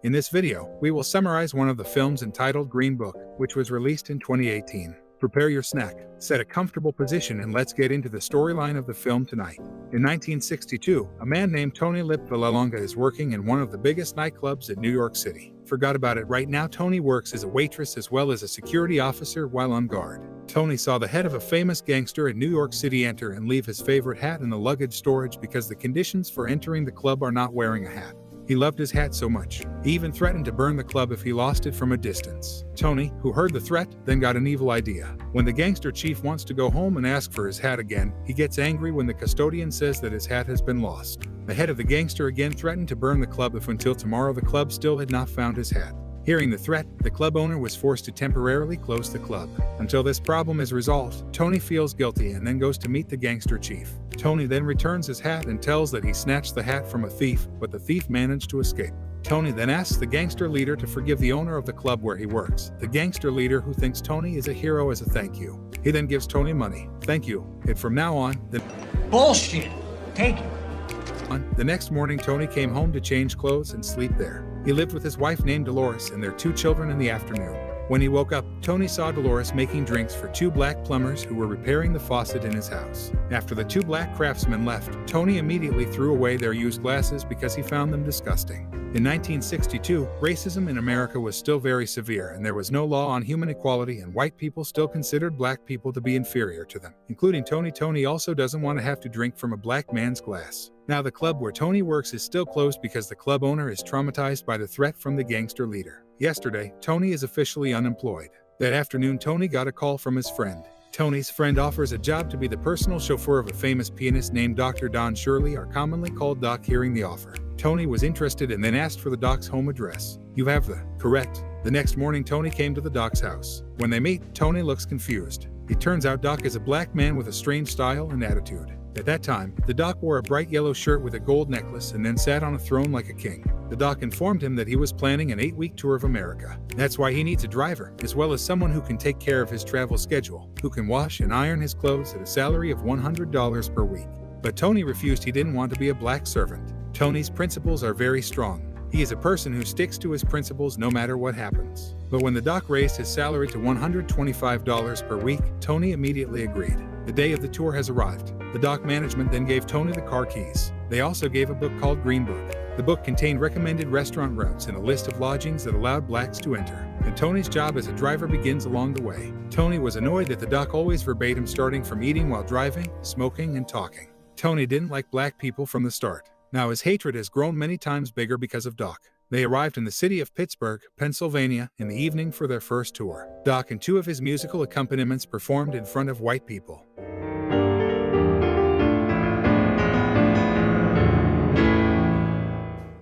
In this video, we will summarize one of the films entitled Green Book, which was released in 2018. Prepare your snack, set a comfortable position, and let's get into the storyline of the film tonight. In 1962, a man named Tony Vallelonga is working in one of the biggest nightclubs in New York City. Forgot about it right now. Tony works as a waitress as well as a security officer while on guard. Tony saw the head of a famous gangster in New York City enter and leave his favorite hat in the luggage storage because the conditions for entering the club are not wearing a hat. He loved his hat so much, he even threatened to burn the club if he lost it from a distance. Tony, who heard the threat, then got an evil idea. When the gangster chief wants to go home and ask for his hat again, he gets angry when the custodian says that his hat has been lost. The head of the gangster again threatened to burn the club if until tomorrow the club still had not found his hat. Hearing the threat, the club owner was forced to temporarily close the club. Until this problem is resolved, Tony feels guilty and then goes to meet the gangster chief. Tony then returns his hat and tells that he snatched the hat from a thief, but the thief managed to escape. Tony then asks the gangster leader to forgive the owner of the club where he works. The gangster leader, who thinks Tony is a hero, as a thank you. He then gives Tony money. Thank you. And from now on, bullshit. Take it. The next morning, Tony came home to change clothes and sleep there. He lived with his wife named Dolores and their 2 children in the afternoon. When he woke up, Tony saw Dolores making drinks for 2 black plumbers who were repairing the faucet in his house. After the 2 black craftsmen left, Tony immediately threw away their used glasses because he found them disgusting. In 1962, racism in America was still very severe and there was no law on human equality, and white people still considered black people to be inferior to them, including Tony. Tony also doesn't want to have to drink from a black man's glass. Now the club where Tony works is still closed because the club owner is traumatized by the threat from the gangster leader. Yesterday, Tony is officially unemployed. That afternoon, Tony got a call from his friend. Tony's friend offers a job to be the personal chauffeur of a famous pianist named Dr. Don. Shirley are commonly called Doc. Hearing the offer, Tony was interested and then asked for the doc's home address. You have the correct. The next morning, Tony came to the doc's house. When they meet, Tony looks confused. It turns out Doc is a black man with a strange style and attitude. At that time, the doc wore a bright yellow shirt with a gold necklace and then sat on a throne like a king. The doc informed him that he was planning an 8-week tour of America. That's why he needs a driver, as well as someone who can take care of his travel schedule, who can wash and iron his clothes at a salary of $100 per week. But Tony refused. He didn't want to be a black servant. Tony's principles are very strong. He is a person who sticks to his principles no matter what happens. But when the doc raised his salary to $125 per week, Tony immediately agreed. The day of the tour has arrived. The dock management then gave Tony the car keys. They also gave a book called Green Book. The book contained recommended restaurant routes and a list of lodgings that allowed blacks to enter. And Tony's job as a driver begins along the way. Tony was annoyed that the doc always forbade him starting from eating while driving, smoking, and talking. Tony didn't like black people from the start. Now his hatred has grown many times bigger because of Doc. They arrived in the city of Pittsburgh, Pennsylvania, in the evening for their first tour. Doc and 2 of his musical accompaniments performed in front of white people.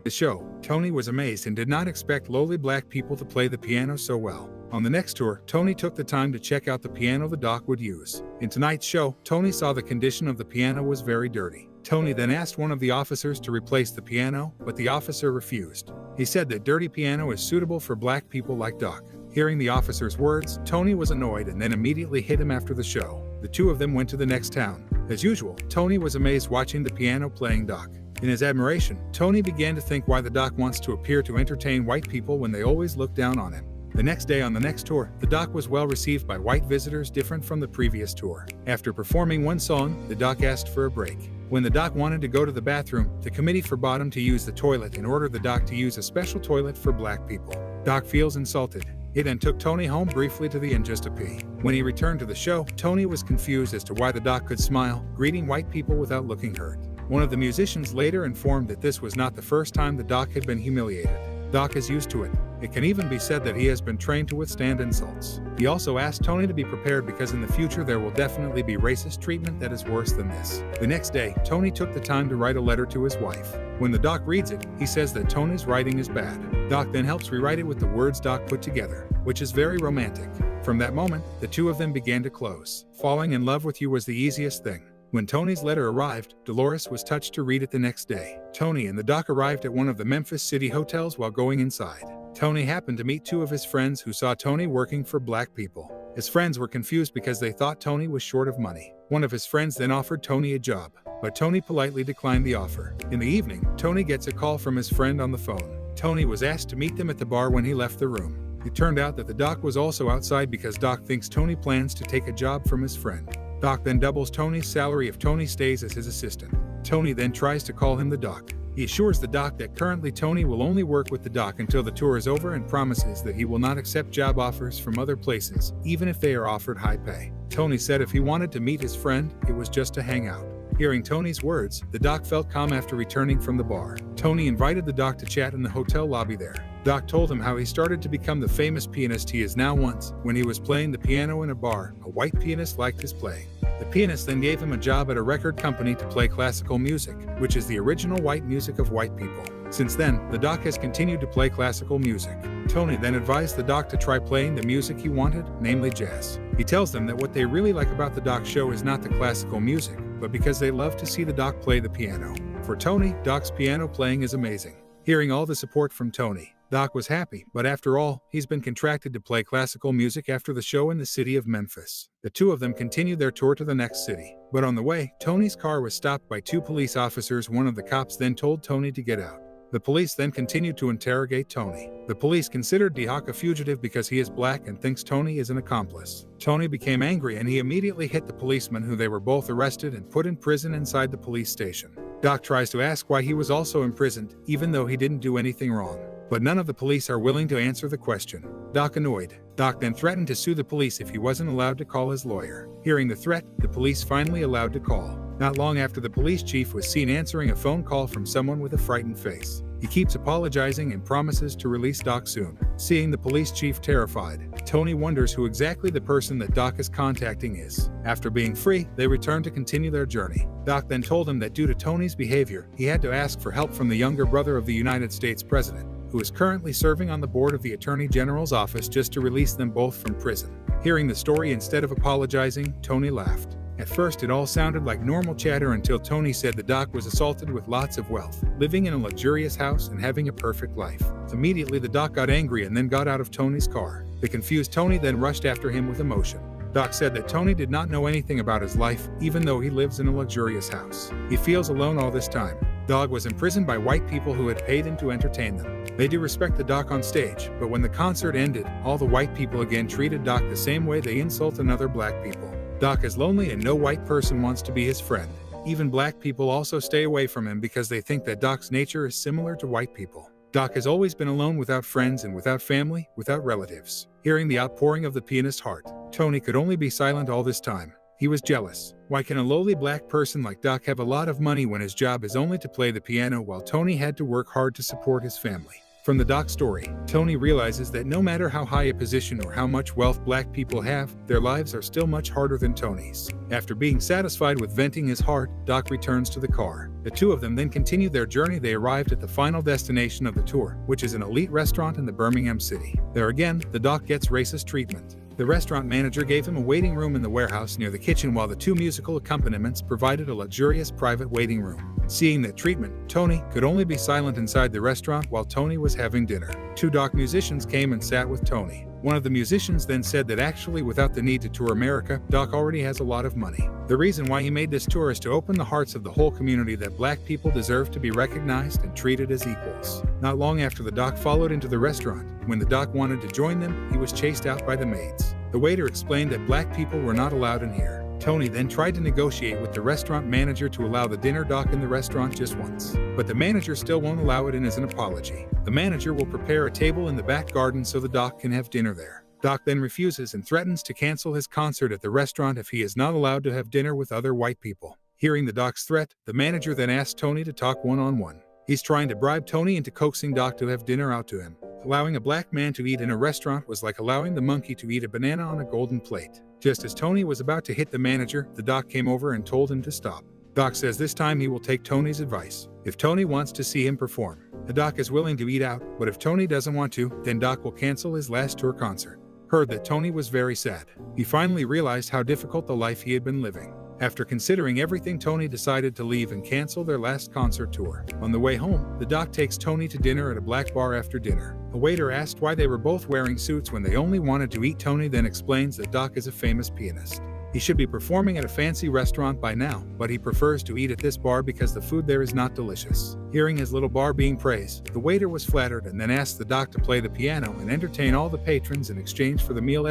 The show, Tony was amazed and did not expect lowly black people to play the piano so well. On the next tour, Tony took the time to check out the piano the doc would use. In tonight's show, Tony saw the condition of the piano was very dirty. Tony then asked one of the officers to replace the piano, but the officer refused. He said that dirty piano is suitable for black people like Doc. Hearing the officer's words, Tony was annoyed and then immediately hit him after the show. The 2 of them went to the next town. As usual, Tony was amazed watching the piano playing Doc. In his admiration, Tony began to think why the doc wants to appear to entertain white people when they always look down on him. The next day on the next tour, the doc was well received by white visitors, different from the previous tour. After performing one song, the doc asked for a break. When the doc wanted to go to the bathroom, the committee forbade him to use the toilet and ordered the doc to use a special toilet for black people. Doc feels insulted. He then took Tony home briefly to the inn just to pee. When he returned to the show, Tony was confused as to why the doc could smile, greeting white people without looking hurt. One of the musicians later informed that this was not the first time the doc had been humiliated. Doc is used to it. It can even be said that he has been trained to withstand insults. He also asked Tony to be prepared because in the future there will definitely be racist treatment that is worse than this. The next day, Tony took the time to write a letter to his wife. When the doc reads it, he says that Tony's writing is bad. Doc then helps rewrite it with the words Doc put together, which is very romantic. From that moment, the 2 of them began to close. Falling in love with you was the easiest thing. When Tony's letter arrived, Dolores was touched to read it the next day. Tony and the doc arrived at one of the Memphis City hotels. While going inside, Tony happened to meet 2 of his friends who saw Tony working for black people. His friends were confused because they thought Tony was short of money. One of his friends then offered Tony a job, but Tony politely declined the offer. In the evening, Tony gets a call from his friend on the phone. Tony was asked to meet them at the bar when he left the room. It turned out that the doc was also outside because Doc thinks Tony plans to take a job from his friend. Doc then doubles Tony's salary if Tony stays as his assistant. Tony then tries to call him the doc. He assures the doc that currently Tony will only work with the doc until the tour is over and promises that he will not accept job offers from other places, even if they are offered high pay. Tony said if he wanted to meet his friend, it was just to hang out. Hearing Tony's words, the doc felt calm after returning from the bar. Tony invited the doc to chat in the hotel lobby there. Doc told him how he started to become the famous pianist he is now once, when he was playing the piano in a bar. A white pianist liked his playing. The pianist then gave him a job at a record company to play classical music, which is the original white music of white people. Since then, the doc has continued to play classical music. Tony then advised the doc to try playing the music he wanted, namely jazz. He tells them that what they really like about the doc show is not the classical music, but because they love to see the doc play the piano. For Tony, Doc's piano playing is amazing. Hearing all the support from Tony, Doc was happy, but after all, he's been contracted to play classical music after the show in the city of Memphis. The two of them continued their tour to the next city. But on the way, Tony's car was stopped by two police officers. One of the cops then told Tony to get out. The police then continued to interrogate Tony. The police considered Doc a fugitive because he is black and thinks Tony is an accomplice. Tony became angry and he immediately hit the policeman, who they were both arrested and put in prison inside the police station. Doc tries to ask why he was also imprisoned, even though he didn't do anything wrong. But none of the police are willing to answer the question. Doc annoyed. Doc then threatened to sue the police if he wasn't allowed to call his lawyer. Hearing the threat, the police finally allowed to call. Not long after, the police chief was seen answering a phone call from someone with a frightened face. He keeps apologizing and promises to release Doc soon. Seeing the police chief terrified, Tony wonders who exactly the person that Doc is contacting is. After being free, they return to continue their journey. Doc then told him that due to Tony's behavior, he had to ask for help from the younger brother of the United States president, who is currently serving on the board of the Attorney General's office, just to release them both from prison. Hearing the story, instead of apologizing, Tony laughed. At first, it all sounded like normal chatter until Tony said the doc was assaulted with lots of wealth, living in a luxurious house and having a perfect life. Immediately, the doc got angry and then got out of Tony's car. The confused Tony then rushed after him with emotion. Doc said that Tony did not know anything about his life, even though he lives in a luxurious house. He feels alone all this time. Doc was imprisoned by white people who had paid him to entertain them. They do respect the doc on stage, but when the concert ended, all the white people again treated Doc the same way they insult another black people. Doc is lonely and no white person wants to be his friend. Even black people also stay away from him because they think that Doc's nature is similar to white people. Doc has always been alone, without friends and without family, without relatives. Hearing the outpouring of the pianist's heart, Tony could only be silent all this time. He was jealous. Why can a lowly black person like Doc have a lot of money when his job is only to play the piano, while Tony had to work hard to support his family? From the Doc story, Tony realizes that no matter how high a position or how much wealth black people have, their lives are still much harder than Tony's. After being satisfied with venting his heart, Doc returns to the car. The two of them then continue their journey. They arrived at the final destination of the tour, which is an elite restaurant in the Birmingham city. There again, the Doc gets racist treatment. The restaurant manager gave him a waiting room in the warehouse near the kitchen, while the two musical accompaniments provided a luxurious private waiting room. Seeing that treatment, Tony could only be silent inside the restaurant while Tony was having dinner. Two Doc musicians came and sat with Tony. One of the musicians then said that actually, without the need to tour America, Doc already has a lot of money. The reason why he made this tour is to open the hearts of the whole community that black people deserve to be recognized and treated as equals. Not long after, the Doc followed into the restaurant. When the Doc wanted to join them, he was chased out by the maids. The waiter explained that black people were not allowed in here. Tony then tried to negotiate with the restaurant manager to allow the dinner Doc in the restaurant just once, but the manager still won't allow it in as an apology. The manager will prepare a table in the back garden so the Doc can have dinner there. Doc then refuses and threatens to cancel his concert at the restaurant if he is not allowed to have dinner with other white people. Hearing the Doc's threat, the manager then asks Tony to talk one-on-one. He's trying to bribe Tony into coaxing Doc to have dinner out to him. Allowing a black man to eat in a restaurant was like allowing the monkey to eat a banana on a golden plate. Just as Tony was about to hit the manager, the Doc came over and told him to stop. Doc says this time he will take Tony's advice. If Tony wants to see him perform, the Doc is willing to eat out, but if Tony doesn't want to, then Doc will cancel his last tour concert. Heard that Tony was very sad. He finally realized how difficult the life he had been living. After considering everything, Tony decided to leave and cancel their last concert tour. On the way home, the Doc takes Tony to dinner at a black bar. After dinner, a waiter asked why they were both wearing suits when they only wanted to eat. Tony then explains that Doc is a famous pianist. He should be performing at a fancy restaurant by now, but he prefers to eat at this bar because the food there is not delicious. Hearing his little bar being praised, the waiter was flattered and then asked the doc to play the piano and entertain all the patrons in exchange for the meal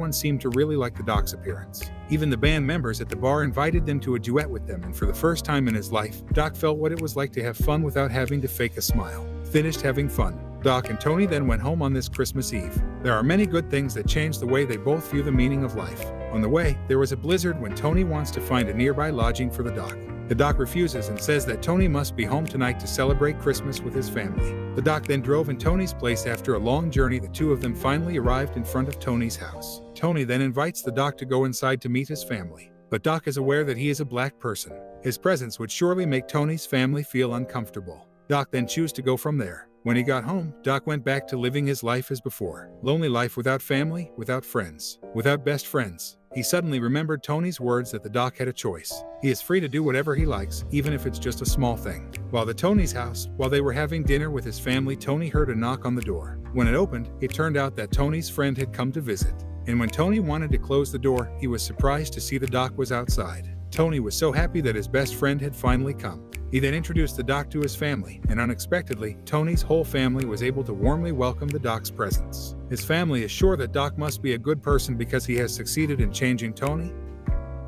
Everyone seemed to really like the doc's appearance. Even the band members at the bar invited them to a duet with them, and for the first time in his life, Doc felt what it was like to have fun without having to fake a smile. Finished having fun, Doc and Tony then went home on this Christmas Eve. There are many good things that change the way they both view the meaning of life. On the way, there was a blizzard when Tony wants to find a nearby lodging for the doc. The doc refuses and says that Tony must be home tonight to celebrate Christmas with his family. The doc then drove in Tony's place. After a long journey, the two of them finally arrived in front of Tony's house. Tony then invites the doc to go inside to meet his family. But Doc is aware that he is a black person. His presence would surely make Tony's family feel uncomfortable. Doc then chooses to go from there. When he got home, Doc went back to living his life as before. Lonely life without family, without friends, without best friends. He suddenly remembered Tony's words that the doc had a choice. He is free to do whatever he likes, even if it's just a small thing. While at Tony's house, while they were having dinner with his family, Tony heard a knock on the door. When it opened, it turned out that Tony's friend had come to visit. And when Tony wanted to close the door, he was surprised to see the doc was outside. Tony was so happy that his best friend had finally come. He then introduced the doc to his family, and unexpectedly, Tony's whole family was able to warmly welcome the doc's presence. His family is sure that Doc must be a good person because he has succeeded in changing Tony,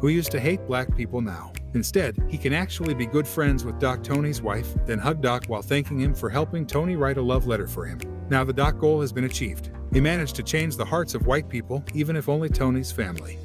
who used to hate black people now. Instead, he can actually be good friends with Doc, Tony's wife, then hug Doc while thanking him for helping Tony write a love letter for him. Now the doc goal has been achieved. He managed to change the hearts of white people, even if only Tony's family.